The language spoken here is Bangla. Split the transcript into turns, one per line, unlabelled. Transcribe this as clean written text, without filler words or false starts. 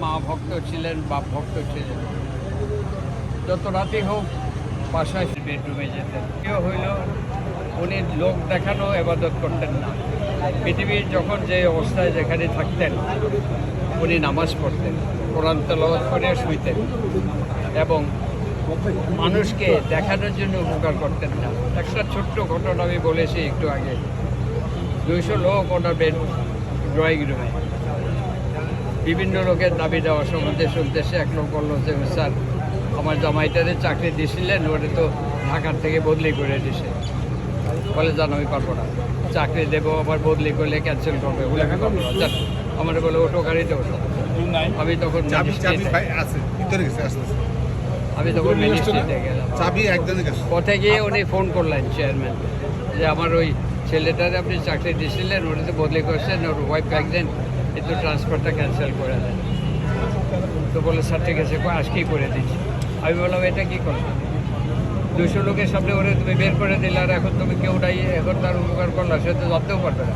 মা ভক্ত ছিলেন, বাপ ভক্ত ছিলেন। যত রাতে হোক বাসায় বেডরুমে যেতেন। কেউ হইল উনি লোক দেখানো এবাদত করতেন না। পৃথিবীর যখন যে অবস্থায় যেখানে থাকতেন উনি নামাজ পড়তেন, কোরআন তেলাওয়াত করে শুইতেন এবং মানুষকে দেখানোর জন্য উপকার করতেন না। একটা ছোট্ট ঘটনা আমি বলেছি একটু আগে। 200 লোক ওনার বেড ড্রয়িং রুমে, বিভিন্ন লোকের দাবি দেওয়া সম্বন্ধে শুনতেছে। এক লোক বললো যে স্যার আমার জামাইটারে চাকরি দিয়েছিলেন, ওটা তো ঢাকার থেকে বদলি করে দিছে। বলে জান আমি পারবো না, চাকরি দেবো আবার বদলি করলে ক্যান্সেল করবে, বলে আমি পারবো না। জান আমার বলে ওটো গাড়িতে ওঠো। আমি তখন ম্যাজিস্ট্রেটে গেলাম। পথে গিয়ে উনি ফোন করলেন চেয়ারম্যান যে আমার ওই ছেলেটারে আপনি চাকরি দিয়েছিলেন, ওটাতে বদলি করছেন, ওর ওয়াইফ প্রেগনেন্ট, কিন্তু ট্রান্সফারটা ক্যান্সেল করে দেন। তো বলে স্যার ঠিক আছে, আজকেই করে দিচ্ছি। আমি বললাম এটা কী করলাম? 200 লোকের সামনে ওরে তুমি বের করে দিলে, আর এখন তুমি কেউ নাই, এখন তার উপকার করলা, সে তো জানতেও পারবে না।